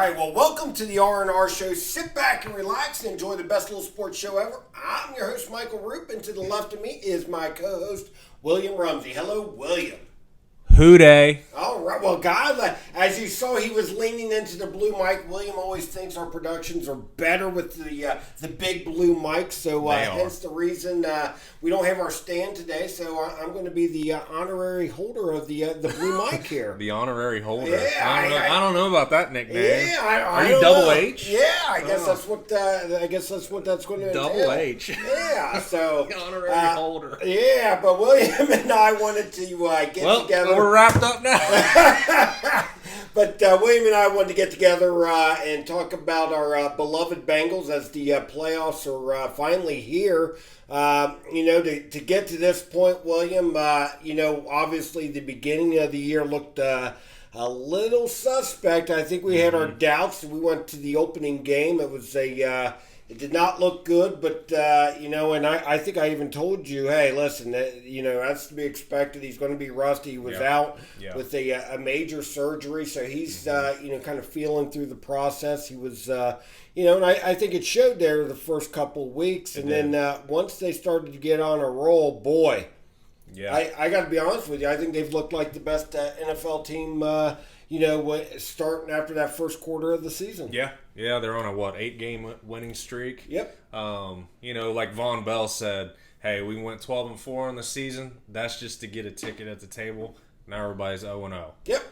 right, well, welcome to the R&R Show. Sit back and relax and enjoy the best little sports show ever. I'm your host, Michael Roope, and to the left of me is my co-host, William Rumsey. Hello, William. Who day? All right, well, God, as you saw, he was leaning into the blue mic. William always thinks our productions are better with the big blue mic, so hence the reason we don't have our stand today. So I'm going to be the honorary holder of the blue mic here. The honorary holder. Yeah, I don't know about that nickname. Yeah, are you double know. H? Yeah, I guess that's what that's going to double entail. H. Yeah, so the honorary holder. Yeah, but William and I wanted to get together. We're wrapped up now. But William and I wanted to get together and talk about our beloved Bengals as the playoffs are finally here. To get to this point, William, obviously the beginning of the year looked a little suspect. I think we had our doubts. We went to the opening game. It did not look good, but, and I think I even told you, hey, listen, that's to be expected. He's going to be rusty. He was out with a major surgery, so he's, kind of feeling through the process. He was, and I think it showed there the first couple of weeks. And then once they started to get on a roll, boy, I got to be honest with you, I think they've looked like the best NFL team starting after that first quarter of the season. Yeah, they're on a 8-game winning streak. Yep. Like Von Bell said, hey, we went 12-4 in the season. That's just to get a ticket at the table. Now everybody's 0-0. Yep.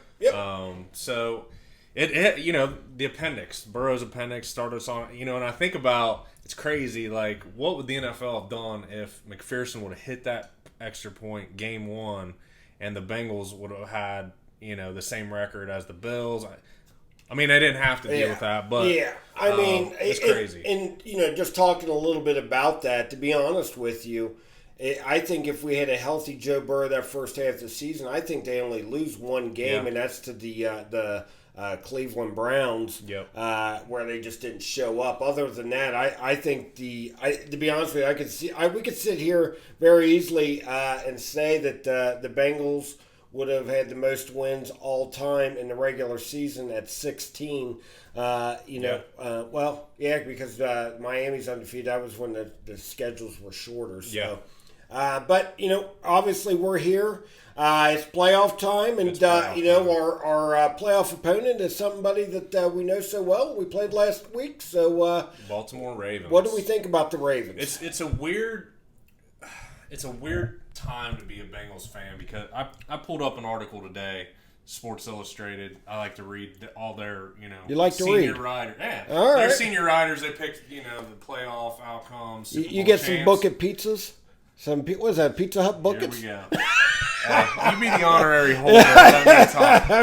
So the appendix, Burrow's appendix started us on. And I think about, it's crazy. Like, what would the NFL have done if McPherson would have hit that extra point game one, and the Bengals would have had the same record as the Bills? I mean, they didn't have to deal with that, but it's crazy. And just talking a little bit about that, to be honest with you, I think if we had a healthy Joe Burrow that first half of the season, I think they only lose one game, and that's to the Cleveland Browns, where they just didn't show up. Other than that, I think to be honest with you, we could sit here very easily and say that the Bengals would have had the most wins all time in the regular season at 16. Because Miami's undefeated. That was when the schedules were shorter. So. But obviously we're here. It's playoff time, and our playoff opponent is somebody that we know so well. We played last week, so Baltimore Ravens. What do we think about the Ravens? It's a weird time to be a Bengals fan, because I pulled up an article today, Sports Illustrated. I like to read all their you like to senior read writers. Yeah, all right. Their senior writers. They picked the playoff outcomes. You get some bucket pizzas. What is that, Pizza Hut buckets? Here we go. You be the honorary holder.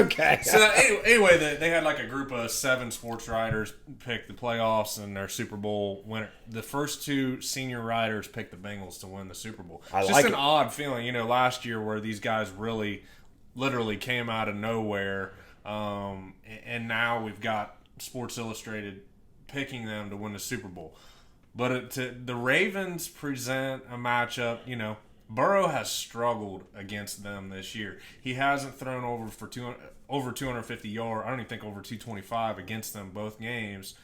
Okay. So anyway, they had like a group of 7 sports writers pick the playoffs and their Super Bowl winner. The first 2 senior writers picked the Bengals to win the Super Bowl. It's just an odd feeling, last year where these guys really, literally came out of nowhere, and now we've got Sports Illustrated picking them to win the Super Bowl. But the Ravens present a matchup, Burrow has struggled against them this year. He hasn't thrown over 250 yards. I don't even think over 225 against them both games.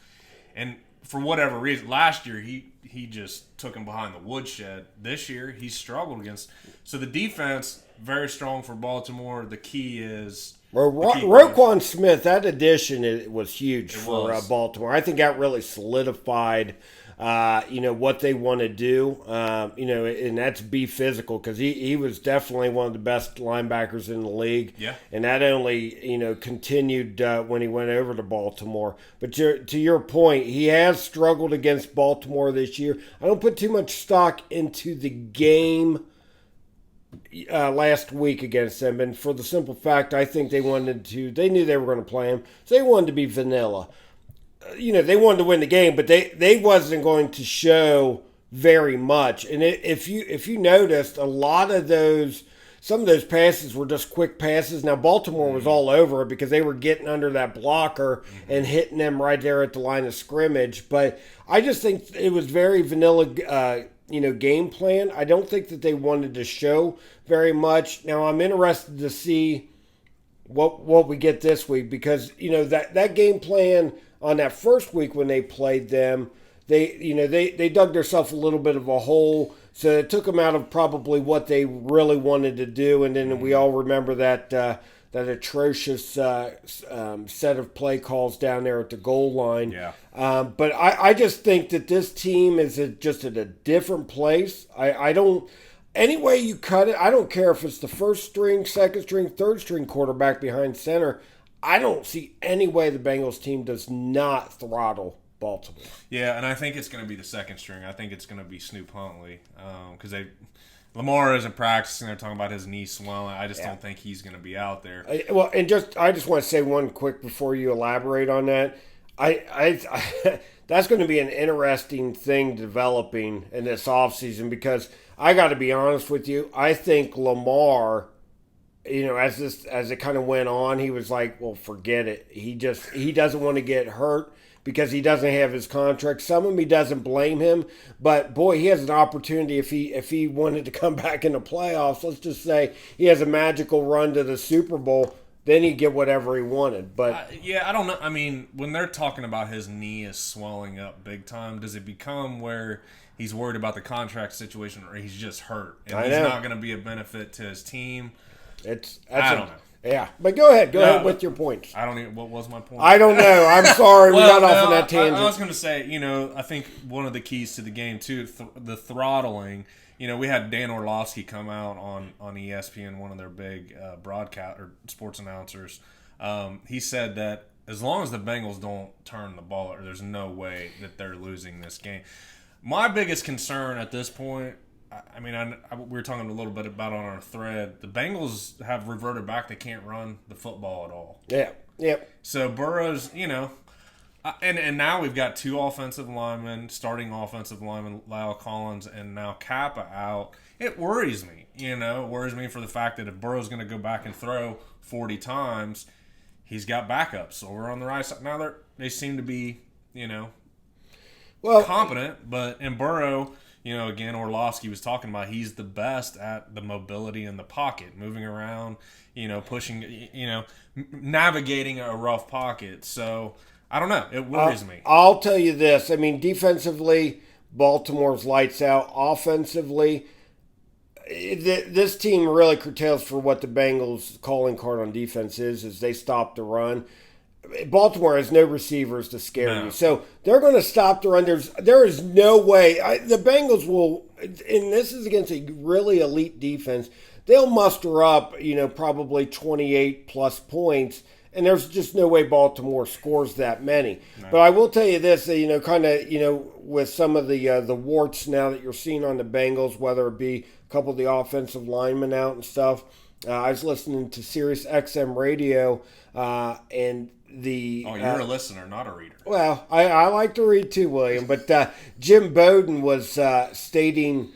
And for whatever reason, last year he just took him behind the woodshed. This year he struggled against. So the defense, very strong for Baltimore. The key is... Roquan Smith, that addition was huge for Baltimore. I think that really solidified what they want to do, and that's be physical, because he was definitely one of the best linebackers in the league. Yeah. And that only, continued when he went over to Baltimore. But to your point, he has struggled against Baltimore this year. I don't put too much stock into the game last week against them, and for the simple fact, I think they knew they were going to play him, so they wanted to be vanilla. They wanted to win the game, but they wasn't going to show very much. And if you noticed, a lot of some of those passes were just quick passes. Now Baltimore was all over it because they were getting under that blocker and hitting them right there at the line of scrimmage. But I just think it was very vanilla, game plan. I don't think that they wanted to show very much. Now I'm interested to see what we get this week, because that game plan on that first week when they played them, they dug themselves a little bit of a hole, so it took them out of probably what they really wanted to do, and then we all remember that atrocious set of play calls down there at the goal line. Yeah. But I just think that this team is just at a different place. I don't. Any way you cut it, I don't care if it's the first string, second string, third string quarterback behind center. I don't see any way the Bengals team does not throttle Baltimore. Yeah, and I think it's going to be the second string. I think it's going to be Snoop Huntley because Lamar isn't practicing. They're talking about his knee swelling. I just don't think he's going to be out there. I just want to say one quick before you elaborate on that. I that's going to be an interesting thing developing in this offseason, because I got to be honest with you. I think Lamar, as it kind of went on, he was like, well, forget it. He doesn't want to get hurt because he doesn't have his contract. Some of me doesn't blame him, but boy, he has an opportunity if he wanted to come back in the playoffs. Let's just say he has a magical run to the Super Bowl, then he'd get whatever he wanted. But I don't know. I mean, when they're talking about his knee is swelling up big time, does it become where he's worried about the contract situation, or he's just hurt and he's not going to be a benefit to his team? I don't know. Yeah, but go ahead with your points. I don't even. What was my point? I don't know. I'm sorry. We got off on that tangent. I was going to say, I think one of the keys to the game too, the throttling. We had Dan Orlovsky come out on ESPN, one of their big broadcast or sports announcers. He said that as long as the Bengals don't turn the ball, there's no way that they're losing this game. My biggest concern at this point, we were talking a little bit about on our thread, the Bengals have reverted back. They can't run the football at all. Yeah. Yep. So Burrow's, and now we've got two offensive linemen, starting offensive lineman, Lyle Collins, and now Kappa out. It worries me, It worries me for the fact that if Burrow's going to go back and throw 40 times, he's got backups over on the right side. Now they seem to be, competent, but in Burrow, again, Orlovsky was talking about he's the best at the mobility in the pocket, moving around, pushing, navigating a rough pocket. So I don't know. It worries me. I'll tell you this. Defensively, Baltimore's lights out. Offensively, this team really curtails for what the Bengals' calling card on defense is they stop the run. Baltimore has no receivers to scare you. So they're going to stop the run. There is no way. The Bengals will, and this is against a really elite defense, they'll muster up, probably 28-plus points, and there's just no way Baltimore scores that many. No. But I will tell you this, with some of the warts now that you're seeing on the Bengals, whether it be a couple of the offensive linemen out and stuff, I was listening to Sirius XM radio, and you're a listener, not a reader. Well, I like to read too, William. But Jim Bowden was stating.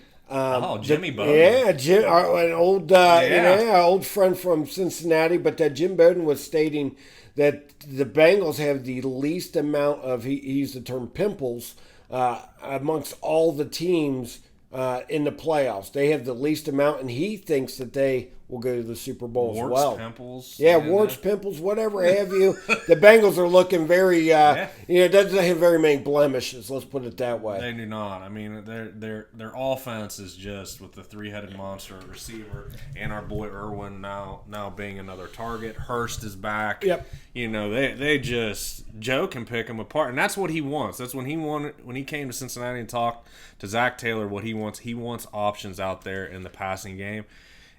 Jimmy Bowden. Yeah, Jim, an old friend from Cincinnati. But Jim Bowden was stating that the Bengals have the least amount of, he used the term pimples, amongst all the teams in the playoffs. They have the least amount, and he thinks that they will go to the Super Bowl as well. Pimples. Yeah, warts, pimples, whatever have you. The Bengals are looking very, it doesn't have very many blemishes, let's put it that way. They do not. Their offense is just with the three-headed monster receiver and our boy Irwin now being another target. Hurst is back. Yep. They just, Joe can pick them apart, and that's what he wants. That's when he came to Cincinnati and talked to Zach Taylor, what he wants. He wants options out there in the passing game.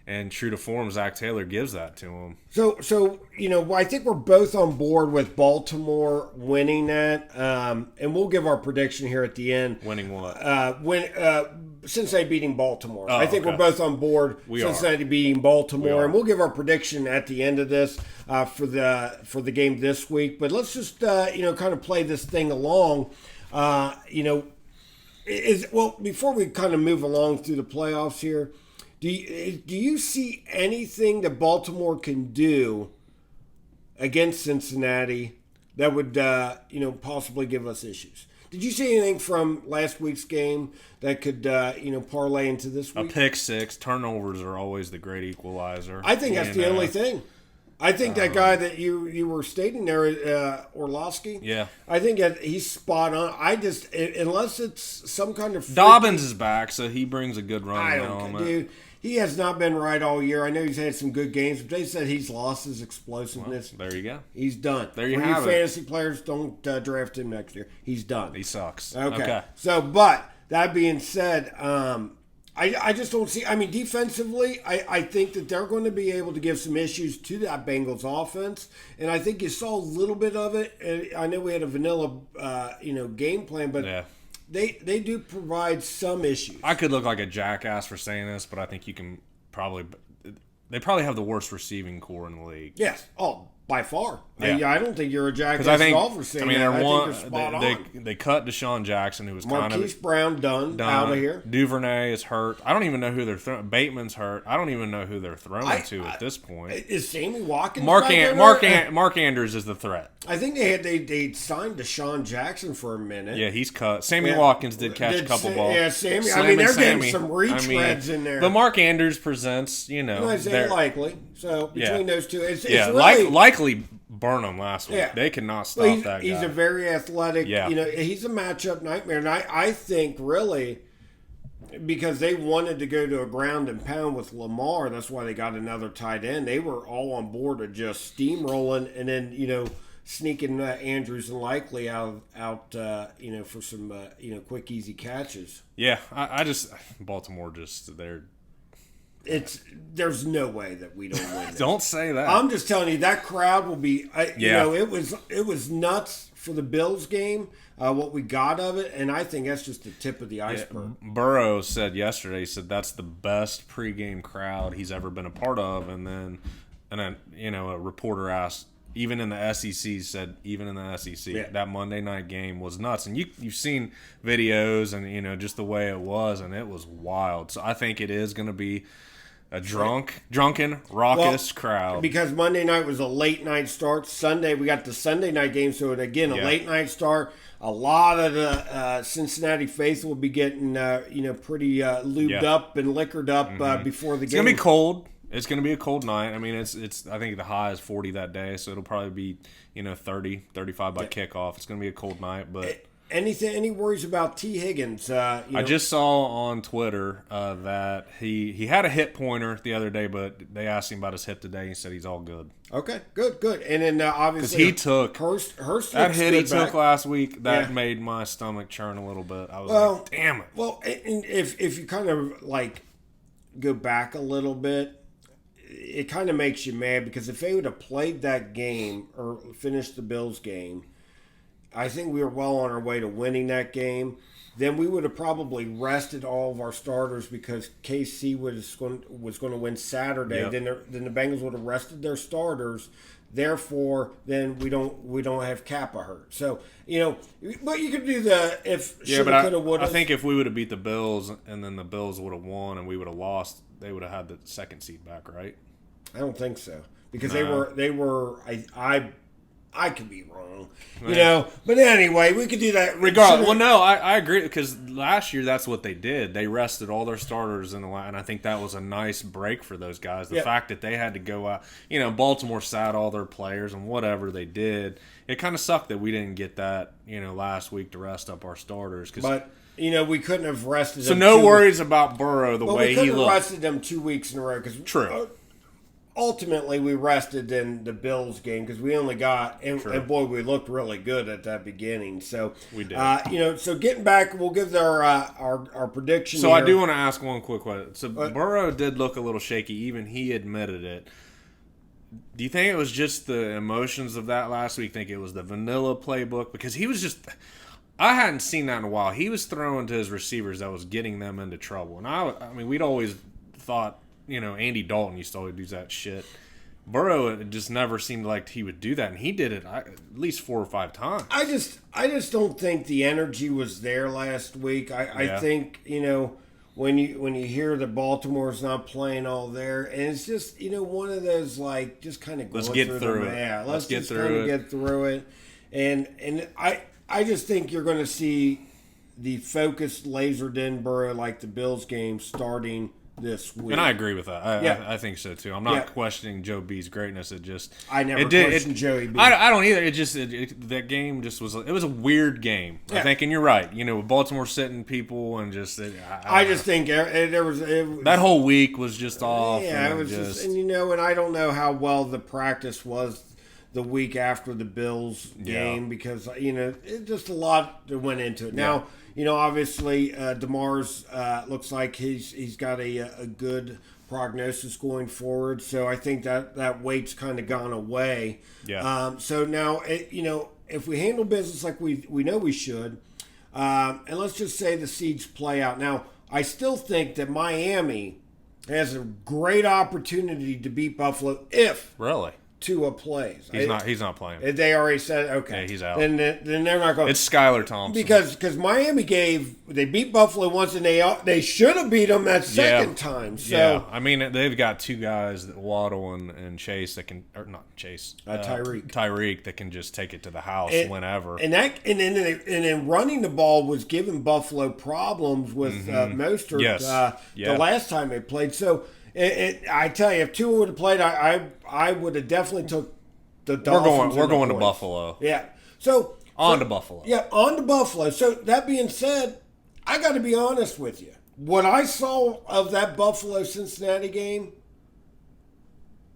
And true to form, Zach Taylor gives that to him. So I think we're both on board with Baltimore winning that. And we'll give our prediction here at the end. Winning what? Cincinnati beating Baltimore. I think we're both on board. Cincinnati beating Baltimore. And we'll give our prediction at the end of this for the game this week. But let's just kind of play this thing along. Before we kind of move along through the playoffs here, do you see anything that Baltimore can do against Cincinnati that would possibly give us issues? Did you see anything from last week's game that could parlay into this week? A pick six. Turnovers are always the great equalizer. I think that's the only thing. I think that guy that you were stating there, Orlovsky. Yeah, I think that he's spot on. Unless it's some kind of Dobbins is back, so he brings a good running element. Dude, he has not been right all year. I know he's had some good games, but they said he's lost his explosiveness. Well, there you go. He's done. There you have it. Fantasy players, don't draft him next year. He's done. He sucks. Okay. So, but that being said, I just don't see. I mean, defensively, I think that they're going to be able to give some issues to that Bengals offense, and I think you saw a little bit of it. And I know we had a vanilla, game plan, but they do provide some issues. I could look like a jackass for saying this, but I think you can probably. They probably have the worst receiving core in the league. Yes. Oh, by far. Yeah. I don't think you're a jackass at all for saying that. I think you're spot on. They cut Deshaun Jackson, who was Marquise Brown done out of here. Duvernay is hurt. I don't even know who they're throwing. Bateman's hurt. I don't even know who they're throwing to at this point. Is Sammy Watkins Mark Andrews is the threat. I think they signed Deshaun Jackson for a minute. Yeah, he's cut. Sammy Watkins did catch a couple balls. Yeah, Sammy. I mean, they're getting some retreads in there. But Mark Andrews presents, Isaiah Likely. So between those two, it's really, likely burn them last week. Yeah. They cannot stop that guy. He's a very athletic. Yeah. He's a matchup nightmare, and I think really because they wanted to go to a ground and pound with Lamar, that's why they got another tight end. They were all on board of just steamrolling, and then sneaking Andrews and Likely out for some quick easy catches. Yeah, I just Baltimore they're. There's no way that we don't win this. Don't say that. I'm just telling you that crowd will be. It was nuts for the Bills game. What we got of it, and I think that's just the tip of the iceberg. Yeah, Burrow said yesterday. He said that's the best pregame crowd he's ever been a part of, and then a reporter asked. Even in the SEC, that Monday night game was nuts. And you've seen videos and, just the way it was, and it was wild. So I think it is going to be a drunken, raucous crowd. Because Monday night was a late night start. Sunday, we got the Sunday night game. So, again, a late night start. A lot of the Cincinnati faithful will be getting, pretty lubed up and liquored up before the game. It's going to be cold. It's going to be a cold night. I mean, it's. I think the high is 40 that day, so it'll probably be 30, 35 by kickoff. It's going to be a cold night, but any worries about T. Higgins? I just saw on Twitter that he had a hip pointer the other day, but they asked him about his hip today. He said he's all good. Okay, good. And then obviously he took Hurst that hit he took last week. That made my stomach churn a little bit. I was like, damn it. Well, and if you kind of go back a little bit. It kind of makes you mad because if they would have played that game or finished the Bills game, I think we were well on our way to winning that game. Then we would have probably rested all of our starters because KC was going to win Saturday. Yep. Then the Bengals would have rested their starters. Therefore, then we don't have Kappa hurt. So but you could do the if shoulda, coulda, woulda. I think if we would have beat the Bills and then the Bills would have won and we would have lost, they would have had the second seed back, right? I don't think so because they were. I could be wrong, But anyway, we could do that. Regardless, well, no, I agree because last year that's what they did. They rested all their starters and I think that was a nice break for those guys. The fact that they had to go out, Baltimore sat all their players and whatever they did. It kind of sucked that we didn't get that, last week to rest up our starters. But we couldn't have rested. So no worries about Burrow way he looked. We couldn't have rested them 2 weeks in a row because true. Ultimately, we rested in the Bills game because we only got and boy, we looked really good at that beginning. So we did. So getting back, we'll give our prediction. So here. I do want to ask one quick question. So Burrow did look a little shaky. Even he admitted it. Do you think it was just the emotions of that last week? Think it was the vanilla playbook because he was just. I hadn't seen that in a while. He was throwing to his receivers that was getting them into trouble, and I mean, we'd always thought. Andy Dalton used to always do that shit. Burrow, it just never seemed like he would do that, and he did it at least 4 or 5 times. I just don't think the energy was there last week. I think when you hear that Baltimore's not playing all there, and it's just one of those just kind of let's get through it. Yeah, let's get through it, and I just think you're going to see the focused, lasered in Burrow like the Bills game starting this week. And I agree with that. I think so too. I'm not questioning Joe B's greatness. I never questioned Joey B. I don't either. That game just was. It was a weird game. I think, and you're right. With Baltimore sitting people and just. I just think there was that whole week was just off. Yeah, it was just, and I don't know how well the practice was the week after the Bills game because it just a lot that went into it. Now. Obviously, DeMar's looks like he's got a good prognosis going forward. So I think that weight's kind of gone away. Yeah. So now, if we handle business like we know we should, and let's just say the seeds play out. Now, I still think that Miami has a great opportunity to beat Buffalo if really. Tua plays. He's not playing. They already said okay. Yeah, he's out. Then they're not going. It's Skylar Thompson because Miami they beat Buffalo once and they should have beat them that second time. So I mean they've got two guys, Waddle and Chase that can, or not Chase, Tyreek that can just take it to the house whenever. We're going to Buffalo. Yeah. So on to Buffalo. Yeah, on to Buffalo. So that being said, I got to be honest with you. What I saw of that Buffalo-Cincinnati game,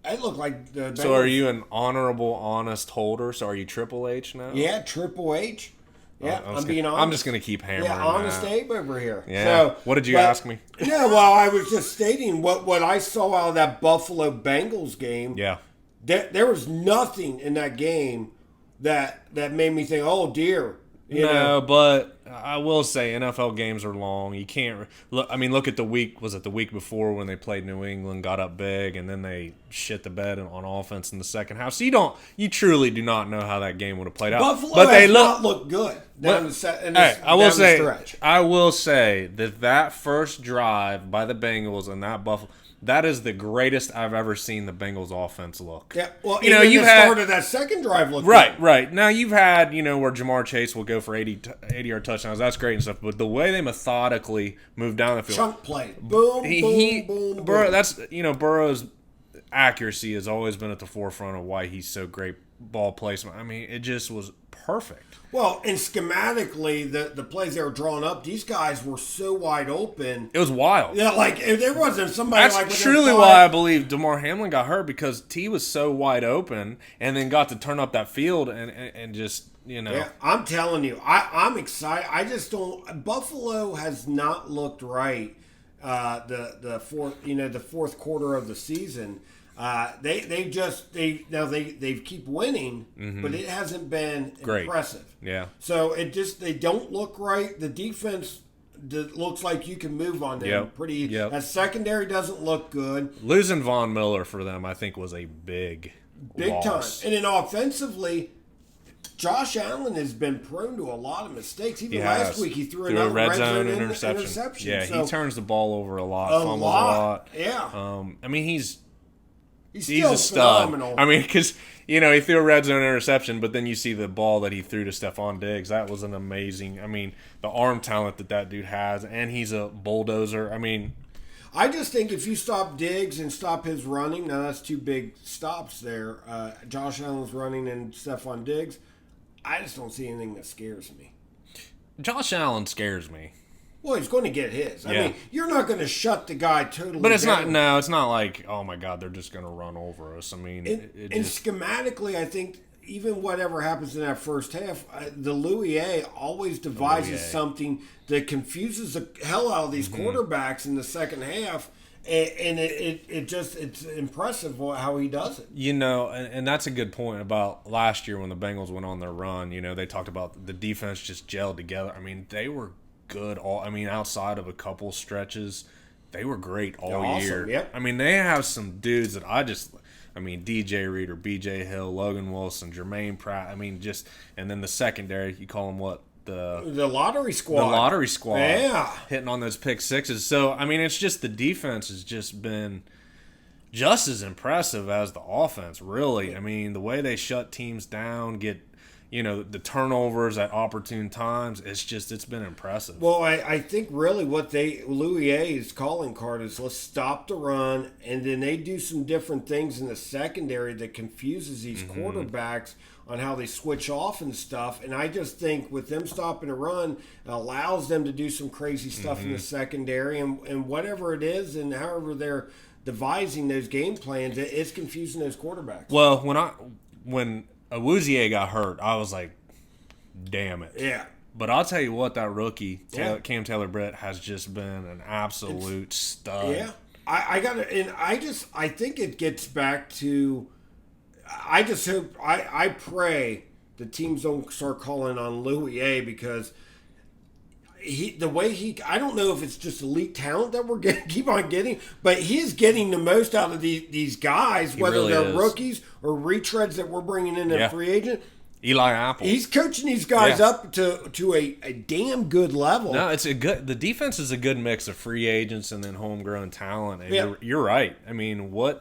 it looked like the Bengals. So are you an honorable, honest holder? So are you Triple H now? Yeah, Triple H. Yeah, I'm being honest. I'm just going to keep hammering. Yeah, honest Abe over here. Yeah. So, what did you ask me? Yeah, well, I was just stating what I saw out of that Buffalo Bengals game. Yeah. There was nothing in that game that made me think, oh, dear. But I will say NFL games are long. You can't look. I mean, look at the week. Was it the week before when they played New England, got up big, and then they shit the bed on offense in the second half? So you truly do not know how that game would have played out. Buffalo but they not looked good down the stretch. I will say that first drive by the Bengals and that Buffalo. That is the greatest I've ever seen the Bengals offense look. Yeah, well, you started that second drive looked right, good. Right. Now you've had, where Jamar Chase will go for 80-yard touchdowns. That's great and stuff. But the way they methodically move down the field, chunk play, boom, boom. That's Burrow's accuracy has always been at the forefront of why he's so great ball placement. I mean, it just was perfect. Well, and schematically, the plays they were drawing up, these guys were so wide open. It was wild. Yeah, like if there wasn't somebody That's like truly why I believe DeMar Hamlin got hurt, because T was so wide open and then got to turn up that field and just, Yeah, I'm telling you, I'm excited. I just don't. Buffalo has not looked right. The fourth quarter of the season. They keep winning, but it hasn't been impressive. Yeah. So they don't look right. The defense looks like you can move on them pretty. Yep. That secondary doesn't look good. Losing Von Miller for them, I think, was a big loss. Time. And then offensively, Josh Allen has been prone to a lot of mistakes. Even last week, he threw another red zone interception. Yeah, he turns the ball over a lot, fumbles a lot. Yeah. I mean, he's still a stud. Phenomenal. I mean, because, he threw a red zone interception, but then you see the ball that he threw to Stephon Diggs. That was an amazing, the arm talent that dude has, and he's a bulldozer. I just think if you stop Diggs and stop his running, now that's two big stops there. Josh Allen's running and Stephon Diggs. I just don't see anything that scares me. Josh Allen scares me. Well, he's going to get his. I mean, you're not going to shut the guy totally But it's down. it's not like, oh my God, they're just going to run over us. Schematically, I think even whatever happens in that first half, the Louis A always devises something that confuses the hell out of these quarterbacks in the second half. And it's impressive how he does it. And that's a good point about last year when the Bengals went on their run. They talked about the defense just gelled together. They were good outside of a couple stretches, they were great all year. Yep. They have some dudes that DJ Reader, BJ Hill, Logan Wilson, Jermaine Pratt. And then the secondary, you call them what? The lottery squad. The lottery squad. Yeah. Hitting on those pick sixes. So, it's just the defense has just been just as impressive as the offense, really. The way they shut teams down, get the turnovers at opportune times. It's been impressive. Well, I think really what Louis A's calling card is let's stop the run, and then they do some different things in the secondary that confuses these quarterbacks on how they switch off and stuff. And I just think with them stopping the run, it allows them to do some crazy stuff in the secondary, and whatever it is, and however they're devising those game plans, it's confusing those quarterbacks. Well, when Awuzie got hurt, I was like, damn it. Yeah. But I'll tell you what, that rookie, Cam Taylor-Britt, has just been an absolute stud. Yeah. I think it gets back to, I just hope, I pray the teams don't start calling on Louis A, because I don't know if it's just elite talent that we're keep on getting, but he is getting the most out of these guys, whether really they're is. rookies or retreads that we're bringing in a free agent. Eli Apple. He's coaching these guys up to a damn good level. No, the defense is a good mix of free agents and then homegrown talent. And you're right. I mean, I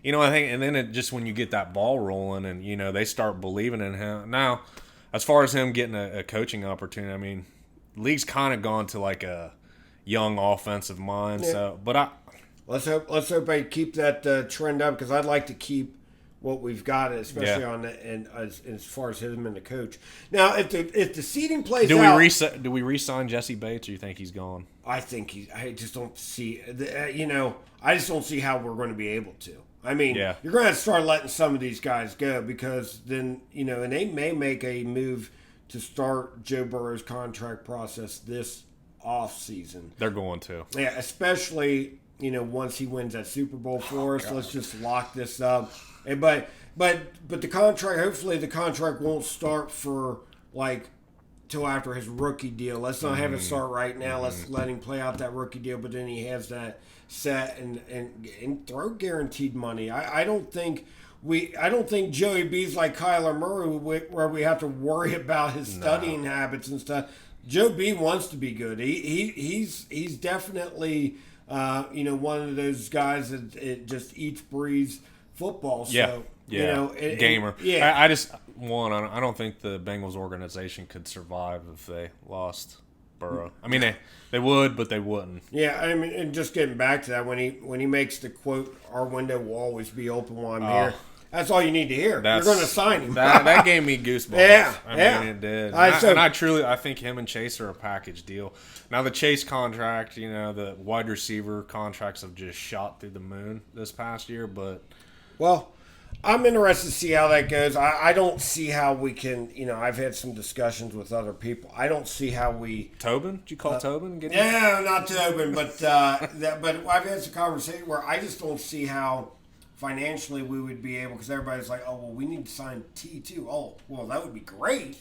think, and then when you get that ball rolling and, they start believing in him. Now, as far as him getting a coaching opportunity, I mean, league's kind of gone to like a young offensive mind. Yeah. So, but let's hope they keep that trend up, because I'd like to keep what we've got, especially on the, and as far as him and the coach. Now, if the seeding plays out, do we re-sign Jesse Bates, or you think he's gone? I think I just don't see. I just don't see how we're going to be able to. I mean, you're going to have to start letting some of these guys go, because then and they may make a move to start Joe Burrow's contract process this off season. They're going to. Yeah, especially once he wins that Super Bowl for us. Let's just lock this up. And but the contract. Hopefully, the contract won't start for till after his rookie deal. Let's not have it start right now. Let's let him play out that rookie deal. But then he has that set and throw guaranteed money. I don't think Joey B's like Kyler Murray, where we have to worry about his studying habits and stuff. Joe B wants to be good. He's definitely one of those guys that it just eats, breathes football. So, gamer. I don't think the Bengals organization could survive if they lost Burrow. I mean, they would, but they wouldn't. Yeah, I mean, and just getting back to that, when he makes the quote, "Our window will always be open while I'm here." That's all you need to hear. You're going to sign him. That gave me goosebumps. I mean, it did. I think him and Chase are a package deal. Now, the Chase contract, the wide receiver contracts have just shot through the moon this past year. But I'm interested to see how that goes. I don't see how we can, I've had some discussions with other people. I don't see how we... Tobin? Did you call Tobin? No, not Tobin, but I've had some conversation where I just don't see how financially we would be able, because everybody's like, oh, well, we need to sign T2. Oh, well, that would be great.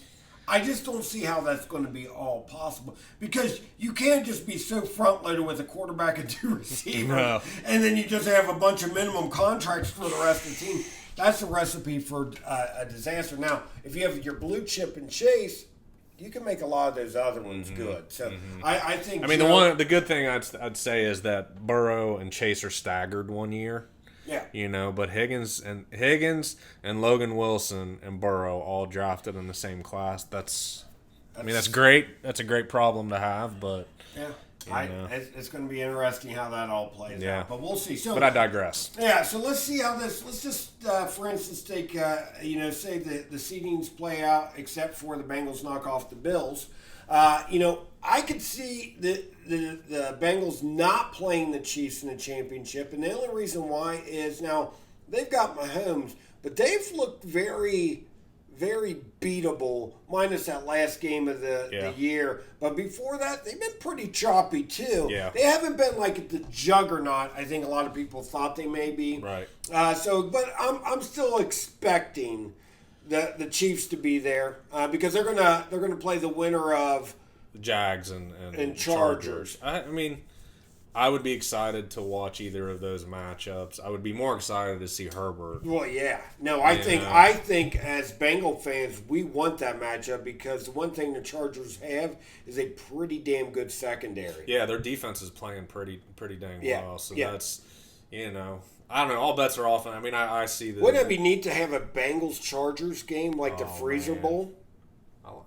I just don't see how that's going to be all possible, because you can't just be so front-loaded with a quarterback and two receivers, and then you just have a bunch of minimum contracts for the rest of the team. That's a recipe for a disaster. Now, if you have your blue chip and Chase, you can make a lot of those other ones good. So I think. I mean, the good thing I'd say is that Burrow and Chase are staggered 1 year. Yeah. But Higgins and Logan Wilson and Burrow all drafted in the same class. That's great. That's a great problem to have, but it's going to be interesting how that all plays out. But we'll see. So, but I digress. Yeah. So let's see how this. Let's just, for instance, take say the seedings play out, except for the Bengals knock off the Bills. I could see the Bengals not playing the Chiefs in the championship, and the only reason why is now they've got Mahomes, but they've looked very, very beatable, minus that last game of the year. But before that, they've been pretty choppy too. Yeah. They haven't been like the juggernaut I think a lot of people thought they may be. Right. But I'm still expecting the Chiefs to be there because they're gonna play the winner of the Jags and Chargers. I mean, I would be excited to watch either of those matchups. I would be more excited to see Herbert. Well, yeah. No, I think as Bengal fans, we want that matchup because the one thing the Chargers have is a pretty damn good secondary. Yeah, their defense is playing pretty dang well. So that's, I don't know. All bets are off. I mean, I see that. Wouldn't it be neat to have a Bengals-Chargers game like the Freezer Bowl?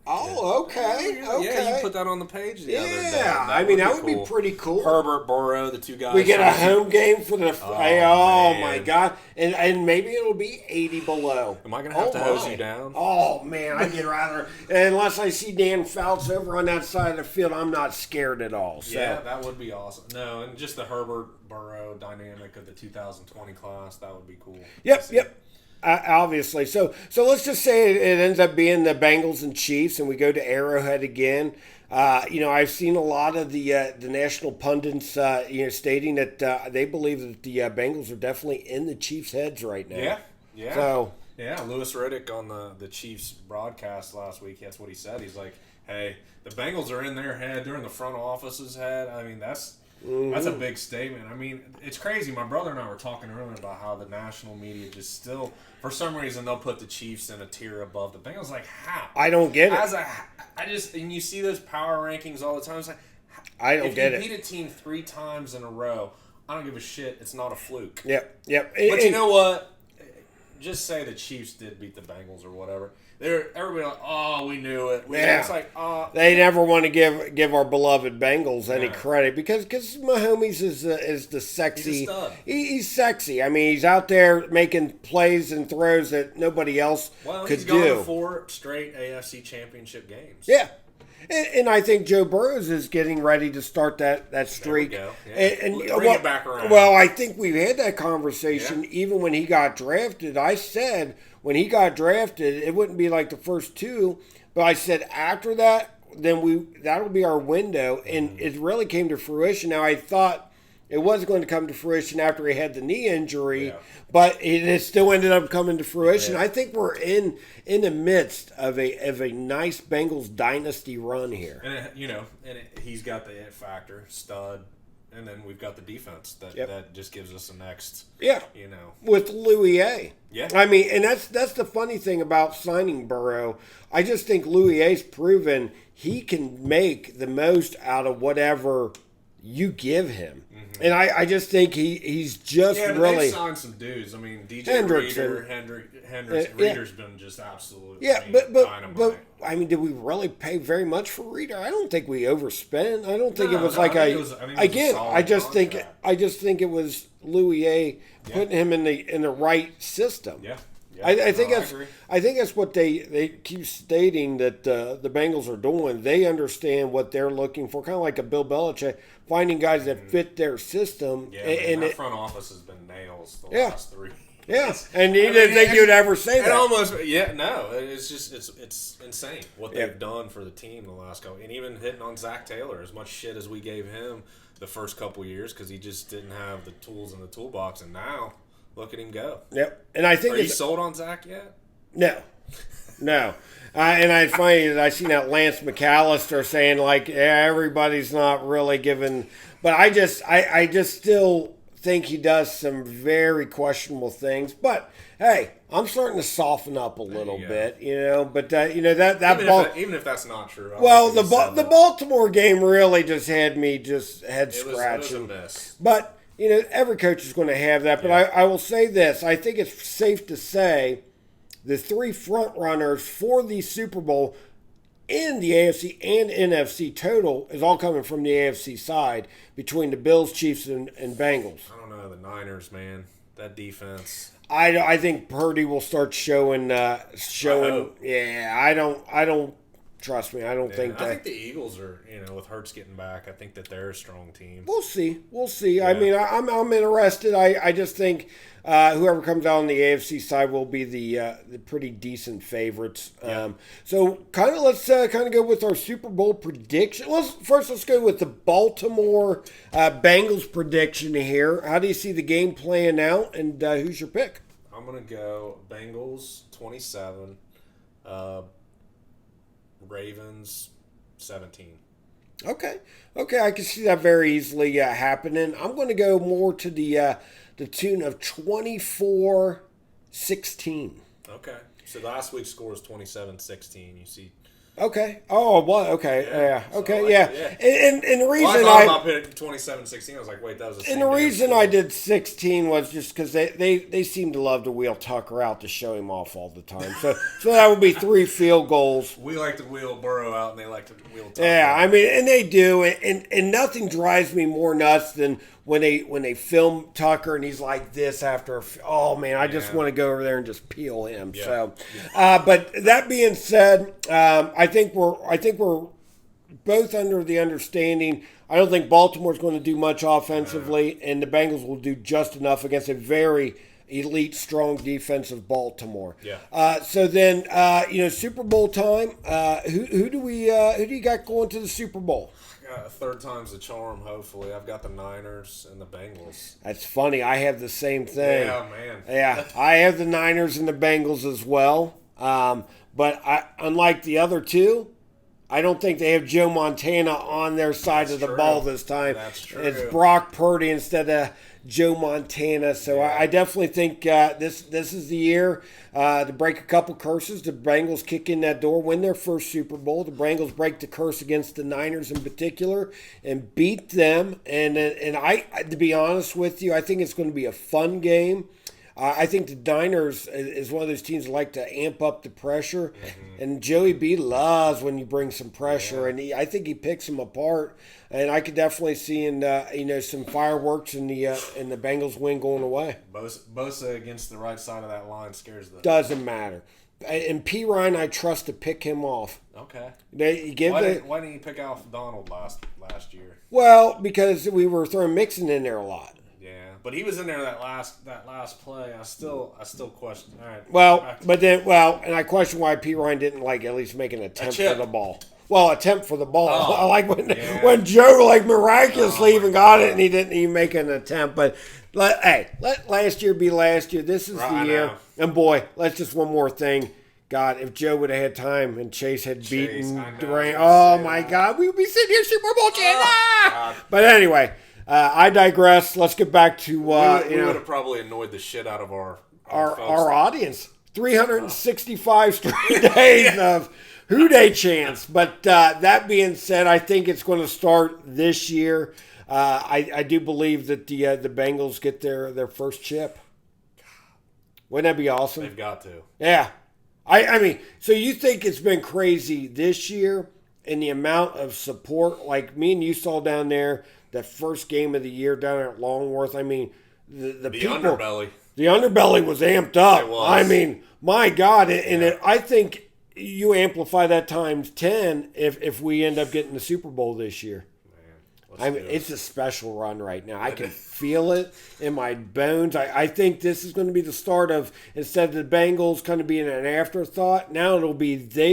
Oh, okay. Yeah, you put that on the page the other day. That would be pretty cool. Herbert, Burrow, the two guys. We get a home game for the. My God! And maybe it'll be 80 below. Am I gonna have to hose you down? Oh man, I'd rather unless I see Dan Fouts over on that side of the field, I'm not scared at all. So. Yeah, that would be awesome. No, and just the Herbert Burrow dynamic of the 2020 class, that would be cool. Yep. Obviously. So let's just say it ends up being the Bengals and Chiefs, and we go to Arrowhead again. I've seen a lot of the national pundits, stating that they believe that the Bengals are definitely in the Chiefs' heads right now. Yeah. So Lewis Riddick on the Chiefs broadcast last week, that's what he said. He's like, "Hey, the Bengals are in their head. They're in the front office's head." I mean, that's a big statement. I mean, it's crazy. My brother and I were talking earlier about how the national media just still, for some reason, they'll put the Chiefs in a tier above the Bengals. Like, how? I don't get it. And you see those power rankings all the time. It's like, I don't get it. If you beat a team 3 times in a row, I don't give a shit. It's not a fluke. Yep. But you know what? Just say the Chiefs did beat the Bengals or whatever. Everybody like, oh, we knew it. It's like, they never want to give our beloved Bengals any credit because Mahomes is the sexy. He's a stud. He's sexy. I mean, he's out there making plays and throws that nobody else could he's do. He's gone to 4 straight AFC Championship games. Yeah. And I think Joe Burrows is getting ready to start that streak. There we go. Yeah. And bring it back around. Well, I think we've had that conversation even when he got drafted. I said when he got drafted, it wouldn't be like the first 2, but I said after that, then that'll be our window. And it really came to fruition. Now, I thought it wasn't going to come to fruition after he had the knee injury, but it still ended up coming to fruition. Yeah. I think we're in the midst of a nice Bengals dynasty run here. And he's got the it factor, stud, and then we've got the defense that just gives us the next. Yeah. With Louis A. Yeah. I mean, and that's the funny thing about signing Burrow. I just think Louis A's proven he can make the most out of whatever you give him. And I just think he's just really. They've signed some dudes. I mean, DJ Reader, Reader's been just absolutely dynamite. But I mean, did we really pay very much for Reader? I don't think we overspent. I don't think it was I just think it was Louis A. putting him in the right system. Yeah. I think that's what they keep stating that the Bengals are doing. They understand what they're looking for, kind of like a Bill Belichick, finding guys that fit their system. Yeah, and the front office has been nails the last 3. Yeah, and you didn't think you'd ever say that. No, it's just it's insane what they've done for the team the last couple, and even hitting on Zach Taylor, as much shit as we gave him the first couple years because he just didn't have the tools in the toolbox, and now. Look at him go. Yep. And I think are you sold on Zach yet? No. And I find that I seen that Lance McAllister saying like, everybody's not really giving, but I just still think he does some very questionable things. But hey, I'm starting to soften up a little bit, But even if that's not true. Well, the Baltimore game really just had me head scratching. It was a miss. But. Every coach is going to have that, but I will say this. I think it's safe to say the 3 front runners for the Super Bowl in the AFC and NFC total is all coming from the AFC side between the Bills, Chiefs, and Bengals. I don't know. The Niners, man. That defense. I think Purdy will start showing. Yeah, I don't. Trust me, I don't think that. I think the Eagles are, with Hurts getting back, I think that they're a strong team. We'll see. Yeah. I mean, I'm interested. I just think whoever comes out on the AFC side will be the pretty decent favorites. Yeah. So let's go with our Super Bowl prediction. Let's go with the Baltimore Bengals prediction here. How do you see the game playing out, and who's your pick? I'm gonna go Bengals 27. Ravens 17. Okay, I can see that very easily happening. I'm going to go more to the tune of 24-16. Okay, so last week's score is 27-16. You see Okay. Oh, well, okay. Yeah. Okay. So Yeah. yeah. And the reason I thought about picking 27-16. I was like, wait, that was the same. And the reason game. I did 16 was just because they seem to love to wheel Tucker out to show him off all the time. So that would be 3 field goals. We like to wheel Burrow out, and they like to wheel Tucker Yeah, out. I mean, and they do, and nothing drives me more nuts than when they film Tucker and he's like this after. Oh man, I just want to go over there and just peel him. Yeah. So, but that being said, I think we're both under the understanding. I don't think Baltimore's going to do much offensively, and the Bengals will do just enough against a very elite, strong defensive Baltimore. Yeah. So then, Super Bowl time. Who do you got going to the Super Bowl? Third time's the charm, hopefully. I've got the Niners and the Bengals. That's funny. I have the same thing. Yeah, man. Yeah, I have the Niners and the Bengals as well. But unlike the other two, I don't think they have Joe Montana on their side of the ball this time. That's true. It's Brock Purdy instead of Joe Montana. So I definitely think this is the year to break a couple curses. The Bengals kick in that door, win their first Super Bowl. The Bengals break the curse against the Niners in particular and beat them. And I, to be honest with you, I think it's going to be a fun game. I think the Niners is one of those teams that like to amp up the pressure, and Joey B loves when you bring some pressure, and I think he picks them apart. And I could definitely see some fireworks in the Bengals win going away. Bosa against the right side of that line scares the. Doesn't matter. And P. Ryan, I trust to pick him off. Okay. Why didn't you pick off Donald last year? Well, because we were throwing Mixon in there a lot. Yeah, but he was in there that last play. I still question. All right. And I question why P. Ryan didn't at least make an attempt for the ball. Well, attempt for the ball. Oh, I like when Joe miraculously even got it and he didn't even make an attempt. But let last year be last year. This is the year. And boy, let's just one more thing. God, if Joe would have had time and Chase had beaten Durant, oh my God, we would be sitting here Super Bowl champions. But anyway. I digress. Let's get back to we would have probably annoyed the shit out of our audience. 365 straight days of Who Dey chants. But that being said, I think it's going to start this year. I do believe that the Bengals get their first chip. Wouldn't that be awesome? They've got to. Yeah. I mean, so you think it's been crazy this year in the amount of support? Like me and you saw down there. That first game of the year down at Longworth, I mean, the people, underbelly. The underbelly was amped up. It was. I mean, my God. I think you amplify that times 10 if we end up getting the Super Bowl this year. It's a special run right now. I can feel it in my bones. I think this is going to be the start of, instead of the Bengals kind of being an afterthought, now they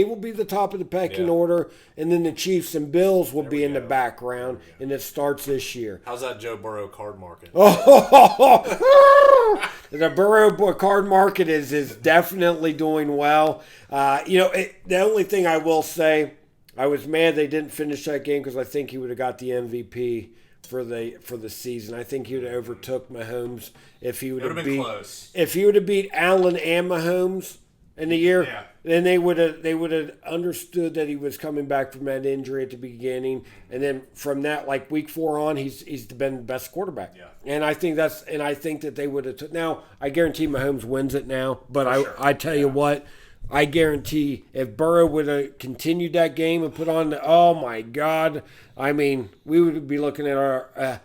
will be the top of the pecking order, and then the Chiefs and Bills will be in the background, and it starts this year. How's that Joe Burrow card market? The Burrow card market is definitely doing well. The only thing I will say, I was mad they didn't finish that game because I think he would have got the MVP for the season. I think he would have overtook Mahomes if he would have been close. If he would have beat Allen and Mahomes in the year, then they would have understood that he was coming back from that injury at the beginning, and then from that, like week 4 on, he's been the best quarterback. Yeah. And I think that they would have took. Now I guarantee Mahomes wins it now, but I tell you what. I guarantee if Burrow would have continued that game and put on oh my God, I mean, we would be looking at our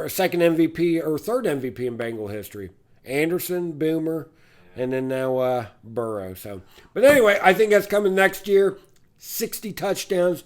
second MVP or third MVP in Bengal history. Anderson, Boomer, and then now Burrow. So, but anyway, I think that's coming next year. 60 touchdowns.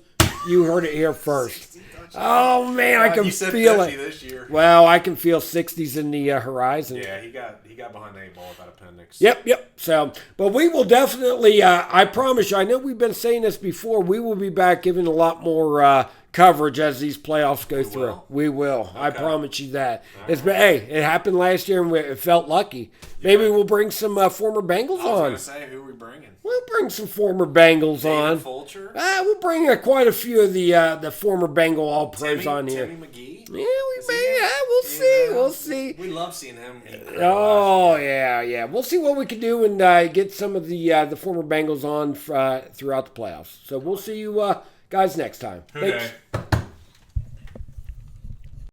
You heard it here first. Oh man, I can feel it. This year. Well, I can feel 60s in the horizon. Yeah, he got behind the 8 ball with that appendix. Yep. So, but we will definitely. I promise you. I know we've been saying this before. We will be back giving a lot more coverage as these playoffs go through. We will. Okay. I promise you that. It happened last year, and it felt lucky. Maybe we'll bring some former Bengals on. I was going to say, who are we bringing? We'll bring some former Bengals on. Fulcher? We'll bring quite a few of the former Bengal All-Pros on here. Timmy McGee? Yeah, we'll see. We'll see. We love seeing him. Oh, yeah. We'll see what we can do and get some of the former Bengals on throughout the playoffs. So we'll see you guys next time. Thanks.